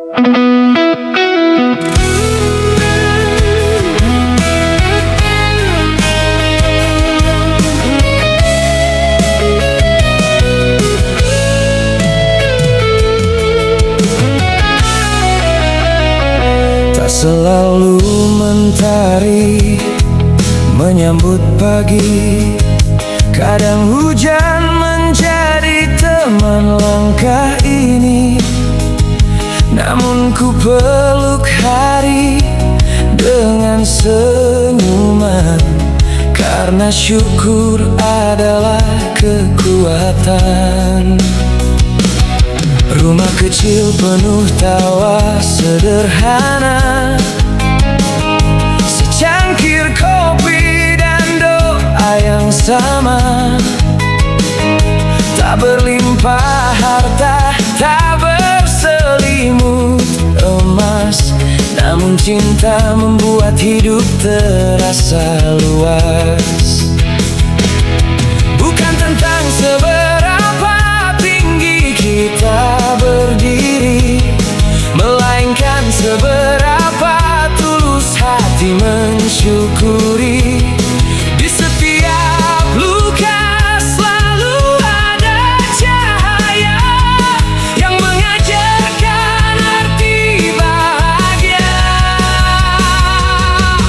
Tak selalu mentari menyambut pagi, kadang hujan menjadi teman langkah ini. Namun ku peluk hari dengan senyuman, karena syukur adalah kekuatan. Rumah kecil penuh tawa sederhana, secangkir kopi dan doa yang sama. Tak berlimpah harta, tak berselimut emas, namun cinta membuat hidup terasa luas. Bukan tentang seberapa tinggi kita berdiri, melainkan seberapa tulus hati mensyukuri. Di setiap luka selalu ada cahaya yang mengajarkan arti bahagia.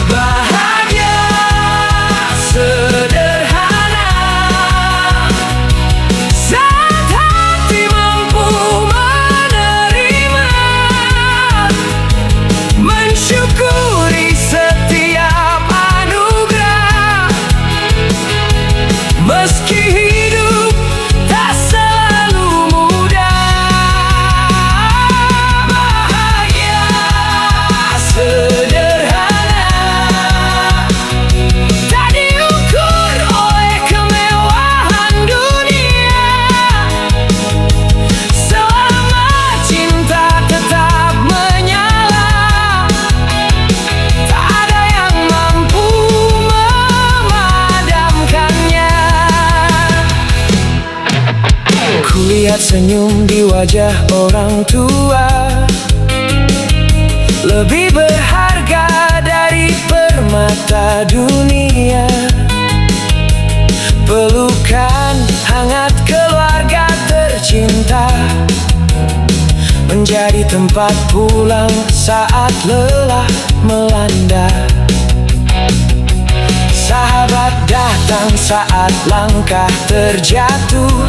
Bahagia sederhana, saat hati mampu menerima, mensyukuri setiap anugerah. Meski hidup tak selalu mudah, bahagia sederhana, tak diukur oleh kemewahan dunia, selama cinta tetap menyala. Tak ada yang mampu memadamkannya. Kulihat senyum di wajah orang tua, lebih berharga dari permata dunia. Pelukan hangat keluarga tercinta menjadi tempat pulang saat lelah melanda. Sahabat datang saat langkah terjatuh,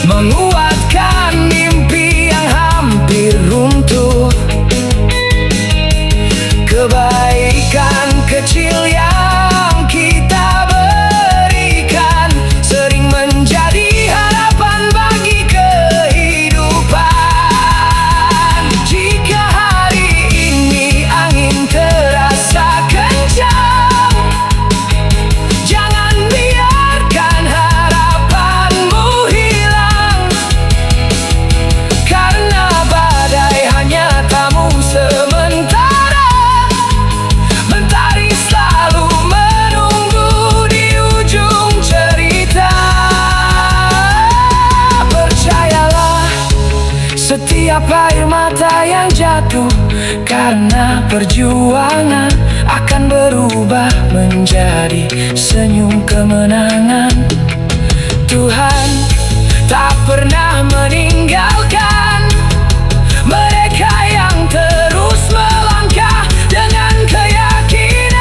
menguatkan mimpi yang hampir runtuh. Kebaikan kecil yang kita berikan sering menjadi harapan bagi kehidupan. Jika hari ini angin terasa kencang, jangan biarkan harapanmu hilang, karena badai hanya tamu sementara. Mentari selalu menunggu di ujung cerita. Percayalah, setiap air mata yang jatuh karena perjuangan akan berubah menjadi senyum kemenangan. Tuhan tak pernah meninggalkan mereka yang terus melangkah dengan keyakinan.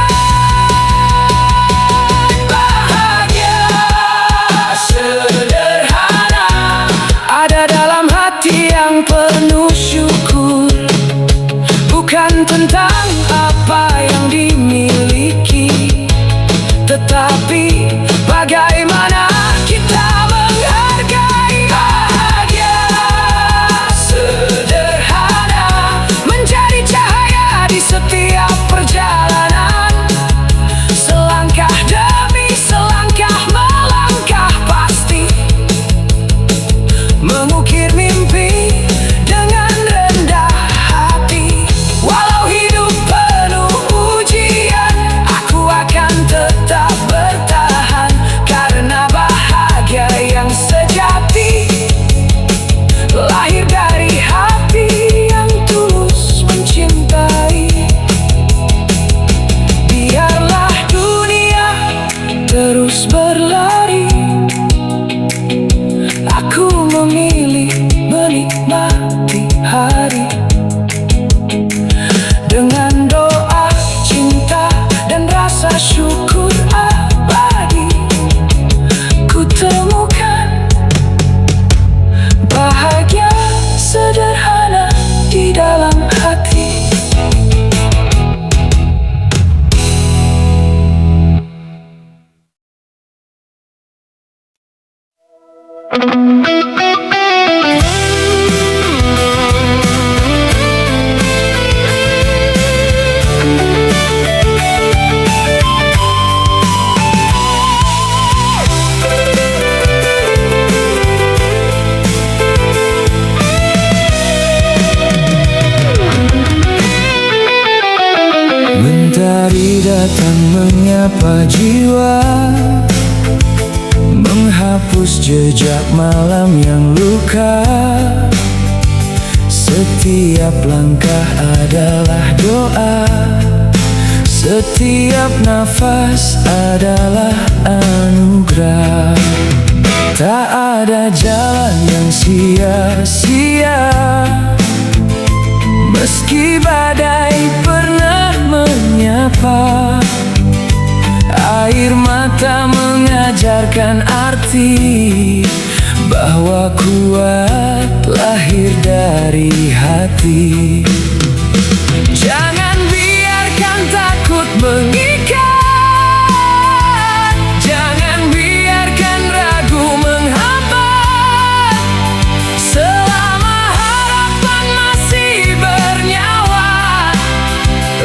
Bahagia sederhana ada dalam hati yang penuh syukur, bukan tentang apa yang dimiliki, tetapi bagaimana kita menghargai. Bahagia datang menyapa jiwa, menghapus jejak malam yang luka. Setiap langkah adalah doa, setiap nafas adalah anugerah. Tak ada jalan yang sia-sia, meski badai pernah menyapa. Air mata mengajarkan arti bahwa kuat lahir dari hati. Jangan biarkan takut mengikat, jangan biarkan ragu menghambat. Selama harapan masih bernyawa,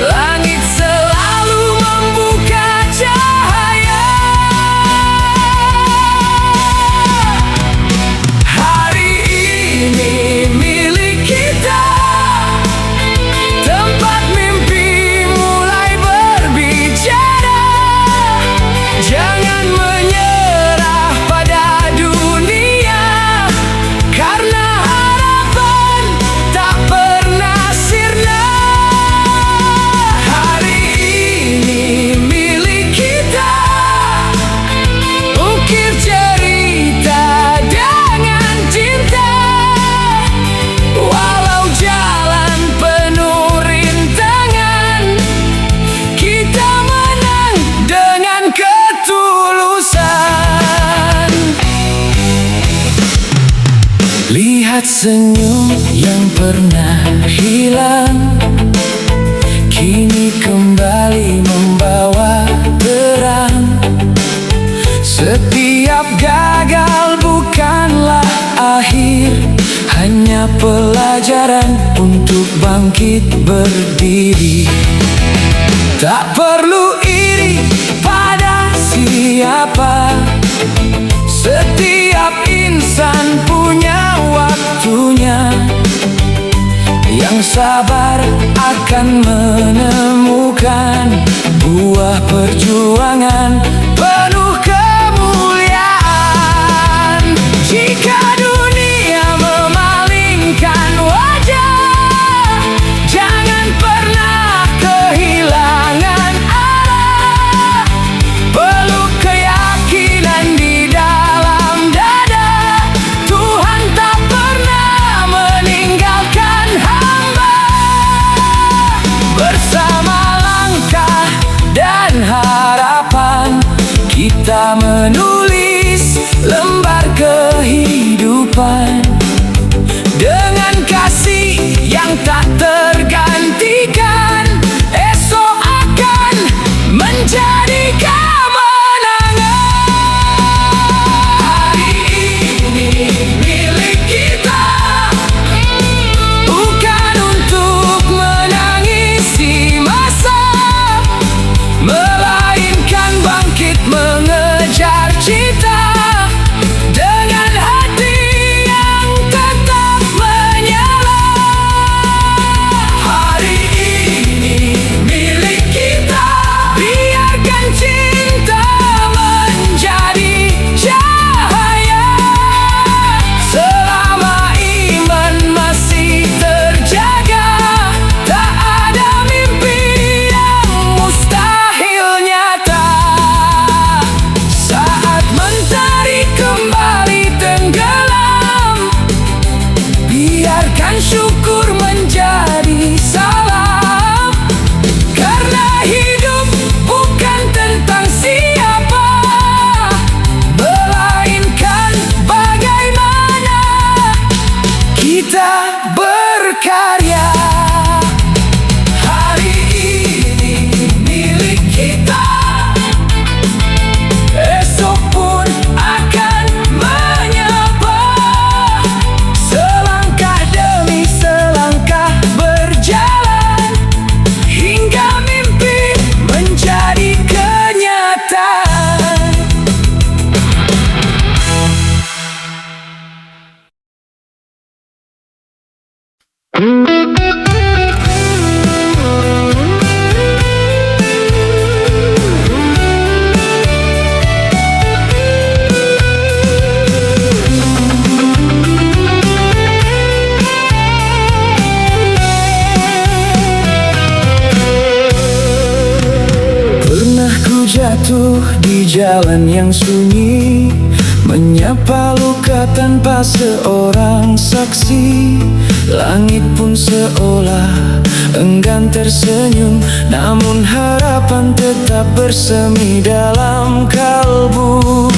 langit selalu membuka cahaya. Hari ini milik kita, tempat mimpi mulai berbicara. Jangan menyerah pada dunia, karena harapan tak pernah sirna. Hari ini milik kita, ukir cerita dengan cinta. Walau jalan penuh rintangan, kita menang dengan ketulusan. Lihat senyum yang pernah hilang, kini kembali membawa terang. Setiap gagal bukanlah akhir, hanya pelajaran untuk bangkit berdiri. Tak perlu iri pada siapa, setiap insan punya waktunya. Yang sabar akan menemukan buah perjuangan penuh kemuliaan. Jika dunia memalingkan wajah, jangan pernah kehilangan arah. Peluk keyakinan di dalam dada, Tuhan tak pernah meninggalkan hamba. Bersama langkah dan harapan, kita menulis lembar kehidupan dengan kasih yang tak tergantikan. Esok akan menjadi kemenangan. Hari ini milik kita, bukan untuk menangisi masa, melainkan bangkit mengejar cita. Dengan hati yang tetap menyala. Hari ini milik kita, biarkan cinta menjadi cahaya. Selama iman masih terjaga, tak ada mimpi yang mustahil nyata. Saat mentari kembali tenggelam, biarkan syukur menjadi salam. Karena hidup bukan tentang siapa, melainkan bagaimana kita berkarya. Hari ini milik kita, esok pun akan menyapa. Selangkah demi selangkah berjalan, hingga mimpi menjadi kenyataan. jatuh di jalan yang sunyi, menyapa luka tanpa seorang saksi. Langit pun seolah enggan tersenyum, namun harapan tetap bersemi dalam kalbu.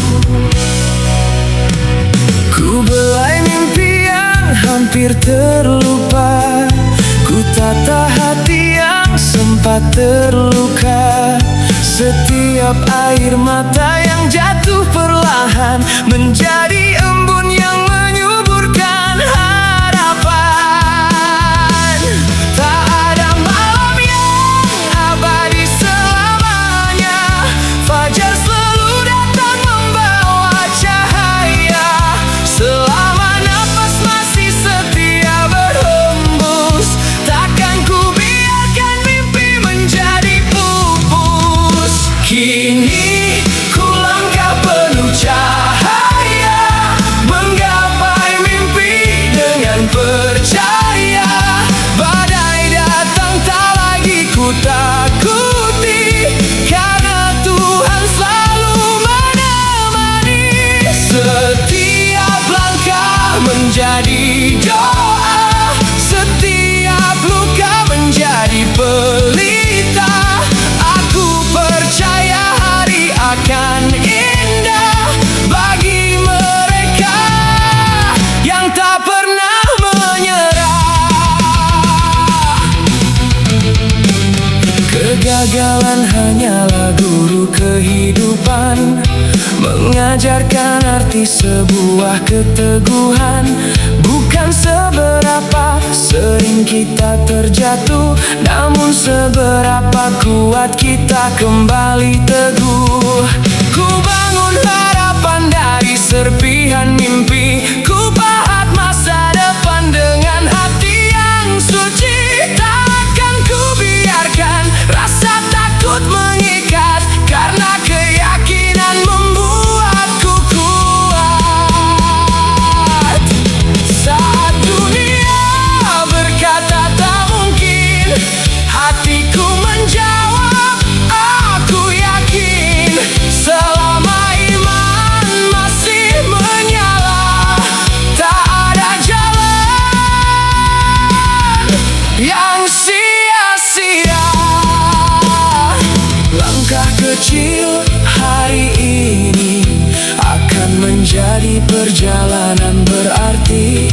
Ku belai mimpi yang hampir terlupa, ku tata hati yang sempat terluka. Setiap air mata yang jatuh perlahan menjadi embun yang menyuburkan harapan. Tak ada malam yang abadi selamanya, fajar selalu datang membawa cahaya. Selama nafas masih setia berhembus, takkan ku biarkan mimpi menjadi pupus. Kini ku langkah penuh cahaya, menggapai mimpi dengan percaya. Badai datang tak lagi ku takuti, karena Tuhan selalu menemani. Setiap langkah menjadi doa, setiap luka menjadi pelita. Aku percaya hari akan indah bagi mereka yang tak pernah menyerah. Kegagalan hanyalah guru kehidupan, mengajarkan arti sebuah keteguhan. Bukan seberapa sering kita terjatuh, namun seberapa kuat kita kembali teguh. Ku bangun harapan dari serpihan mimpi, ku pahat masa depan dengan hati yang suci. Takkan ku biarkan rasa takut mengikat, karena keyakinan membuatku kuat. Saat dunia berkata tak mungkin, hatiku menjawab aku yakin. Selama iman masih menyala, tak ada jalan yang sia-sia. Langkah kecil hari ini akan menjadi perjalanan berarti,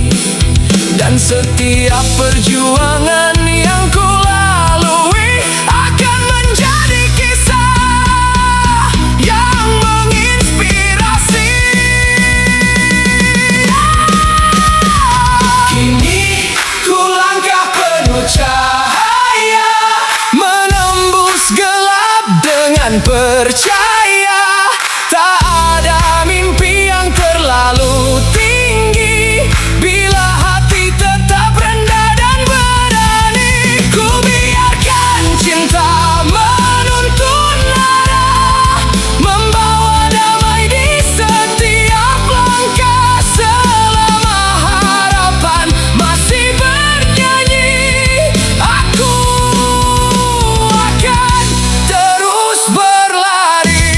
dan setiap perjuangan yang ku lalui akan menjadi kisah yang menginspirasi. Kini ku langkah penuh cahaya, menembus gelap dengan percaya. Tak ada mimpi yang terlalu tinggi bila hati tetap rendah dan berani. Ku biarkan cinta menuntun arah, membawa damai di setiap langkah. Selama harapan masih bernyanyi, aku akan terus berlari.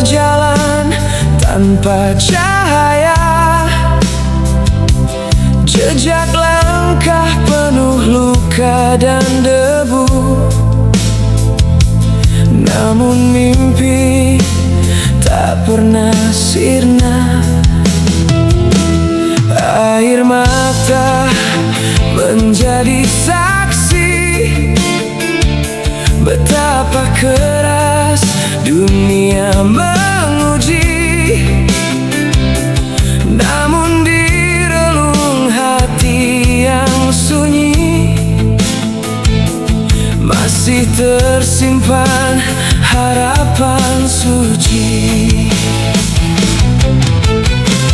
berjalan tanpa cahaya, jejak langkah penuh luka dan debu. Namun mimpi tak pernah sirna. Air mata menjadi saksi betapa keras dunia menguji. Namun di relung hati yang sunyi masih tersimpan harapan suci.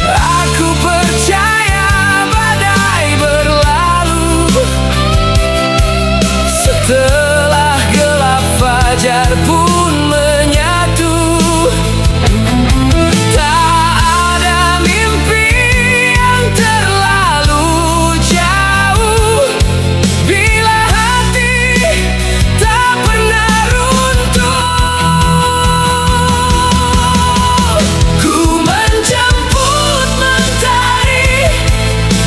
Aku percaya badai berlalu, setelah gelap fajar pun menyatu. Tak ada mimpi yang terlalu jauh bila hati tak pernah runtuh. Ku menjemput mentari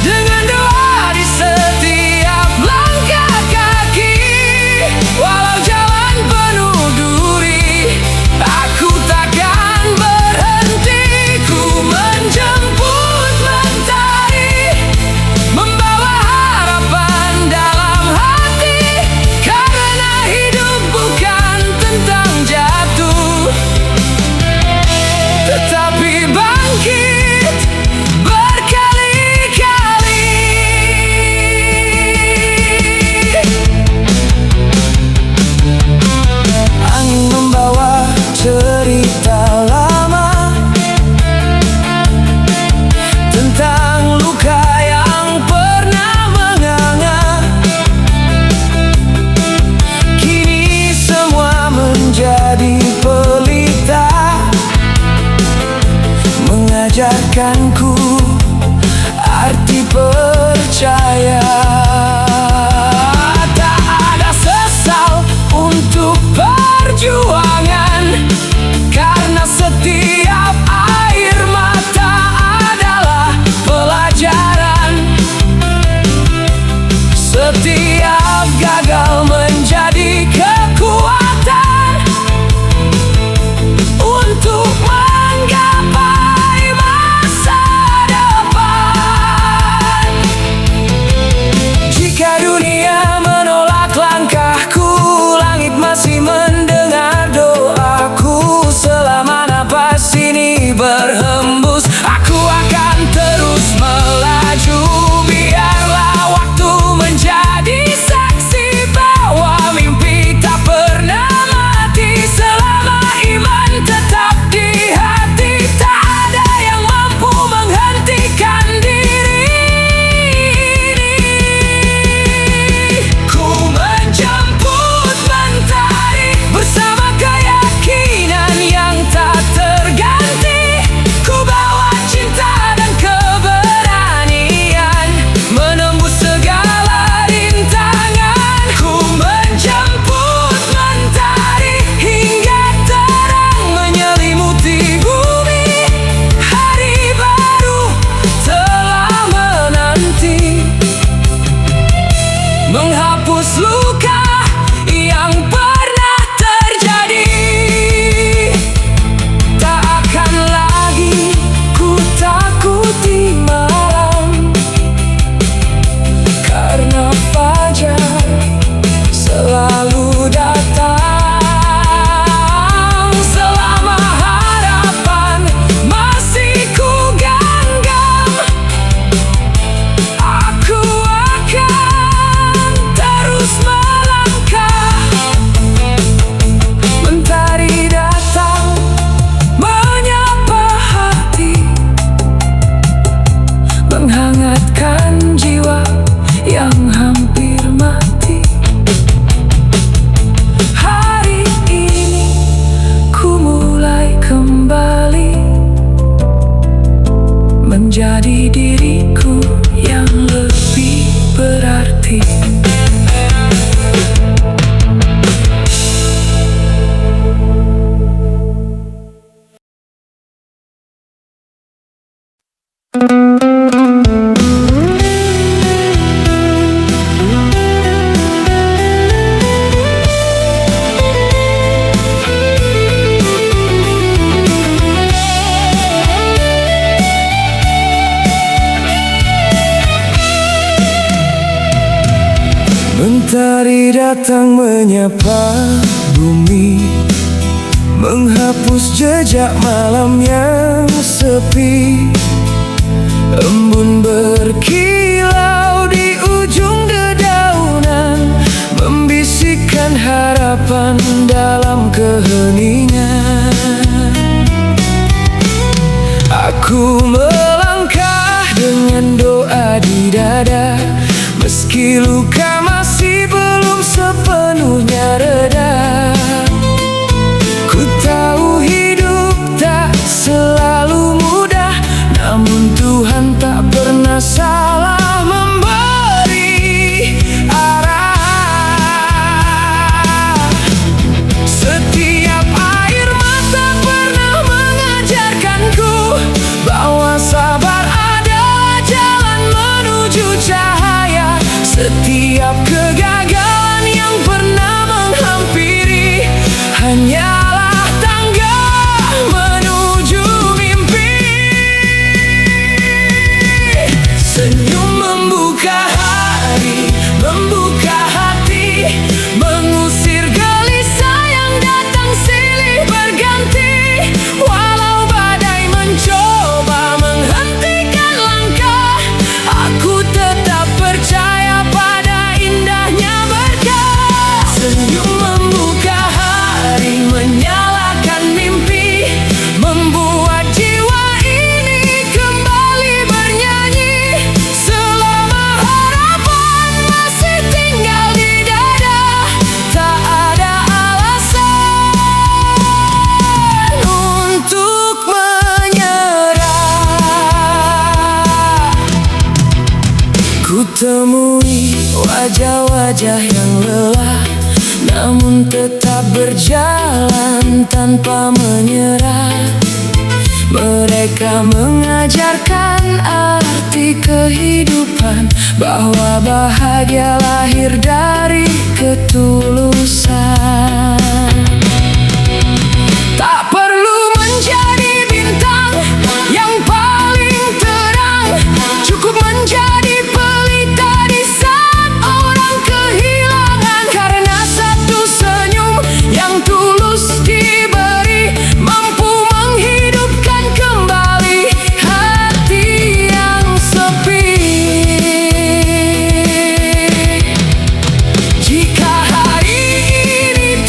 dengan doa di setiap langkah kaki. Walau jalan penuh duri, aku takkan berhenti. Ku menjemput mentari, membawa harapan dalam hati. Karena hidup bukan tentang jatuh, tetapi bangkit berkali-kali. Angin membawa cerita lama tentang luka yang pernah menganga. Kini semua menjadi pelita, mengajarkanku arti percaya. Tak ada sesal untuk perjuangan, karena setiap air mata adalah pelajaran. Setiap gagal menjadi kekuatan untuk menggapai masa Mentari datang menyapa bumi, menghapus jejak malam yang sepi. Embun berkilau di ujung dedaunan, membisikkan harapan dalam keheningan. Aku melangkah dengan doa di dada, meski luka masih belum sepenuhnya reda. Ku tahu hidup tak selalu mudah, namun Tuhan tak pernah salah memberi arah. Setiap air mata pernah mengajarkanku bahwa sabar adalah jalan menuju cahaya. Setiap kegagalan yang pernah menghampiri hanyalah tangga menuju mimpi. Senyum membuka hari, membuka hati, mengusir gelisah yang datang silih berganti. Walau badai mencoba menghentikan langkah, aku tetap percaya pada indahnya berkah. Senyum membuka hari, menyalakan mimpi, membuat jiwa ini kembali bernyanyi. Selama harapan masih tinggal di dada, tak ada alasan untuk menyerah. Ku temui wajah-wajah yang lelah, namun tetap berjalan tanpa menyerah. Mereka mengajarkan arti kehidupan, bahwa bahagia lahir dari ketulusan. Tak perlu menjadi bintang yang paling terang, cukup menjadi pelita di saat orang kehilangan. Karena satu senyum yang tulus diberi mampu menghidupkan kembali hati yang sepi. Jika hari ini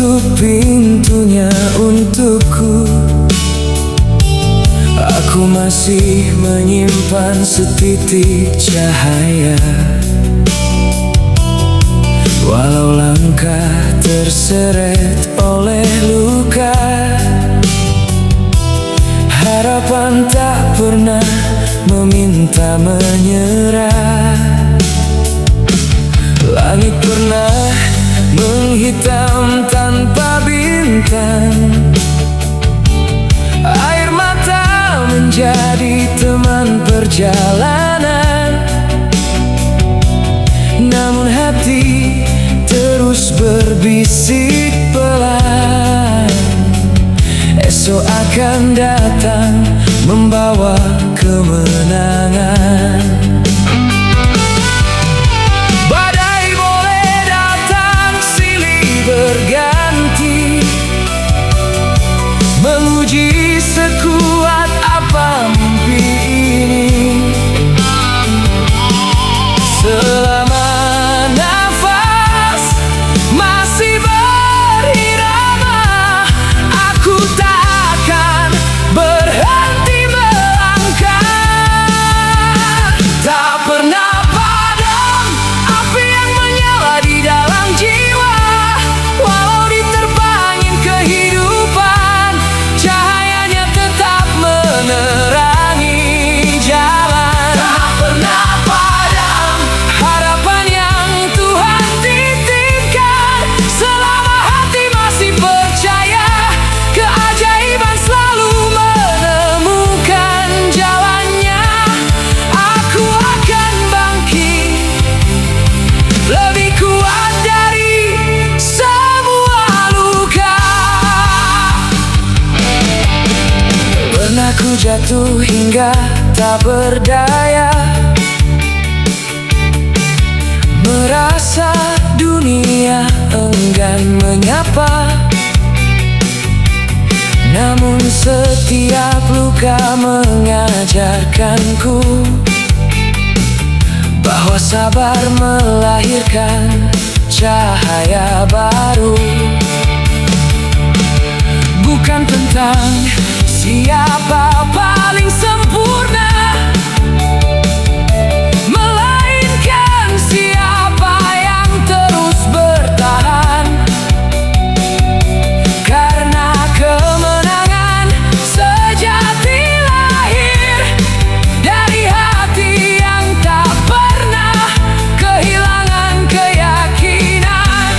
tutup pintunya untukku. Aku masih menyimpan setitik cahaya, walau langkah terseret oleh luka. Harapan tak pernah meminta menyerah. Langit pernah menghitam tanpa bintang. Air mata menjadi teman perjalanan. Namun hati terus berbisik pelan. Esok akan datang membawa kemenangan. Badai boleh datang silih berganti, menguji sekuat apa mimpi ini. Selama nafas masih berirama, aku tak akan berhenti melangkah. Tak pernah padam api yang menyala di dalam jiwa, walau diterpangin kehidupan, cahayanya tetap menerangi jalan. Tak pernah padam harapan yang Tuhan titipkan. Selama hati masih percaya, keajaiban selalu menemukan jalannya. Aku akan bangkit lebih kuat dari semua luka. Pernah ku jatuh hingga tak berdaya, merasa dunia enggan menyapa. Namun setiap luka mengajarkanku bahwa sabar melahirkan cahaya baru. Bukan tentang siapa paling sempurna, melainkan siapa yang terus bertahan. Karena kemenangan sejati lahir dari hati yang tak pernah kehilangan keyakinan.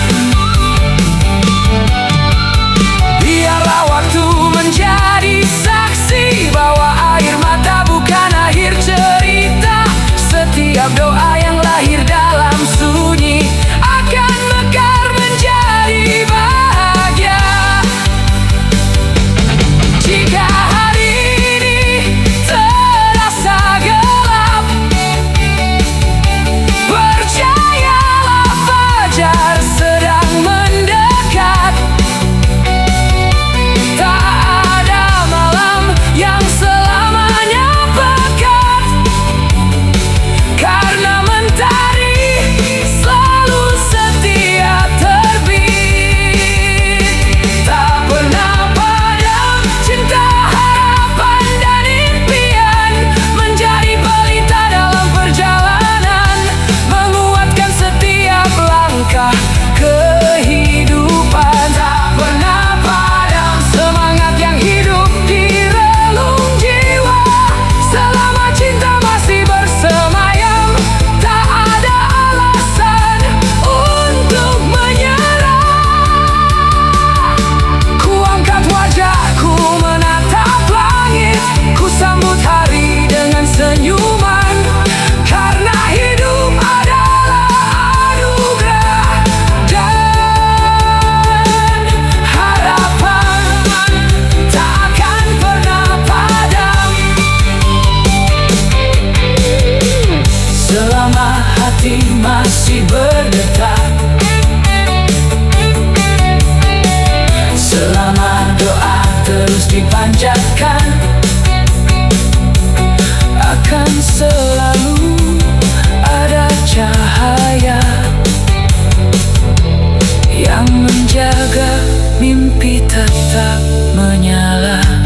Biarlah waktu menjadi saksi bahwa air mata bukan akhir cerita. Setiap doa yang lahir dalam sunyi akan mekar menjadi bahagia. Jika hari ini terasa gelap, percayalah fajar sedang mendekat. Tak ada malam yang selamanya pekat, karena mentari selalu setia terbit. Tak pernah padam cinta, harapan dan impian, menjadi pelita dalam perjalanan, menguatkan setiap langkah kehidupan. Tak pernah padam semangat yang hidup di relung jiwa. Selama cinta masih bersemayam, tak ada alasan untuk menyerah. Ku angkat wajahku menatap langit, ku sambut hari dengan senyuman. Karena hidup adalah anugerah dan harapan tak akan pernah padam. Selama hati masih berdetak, selama doa terus dipanjatkan, akan selalu ada cahaya yang menjaga tetap menyala.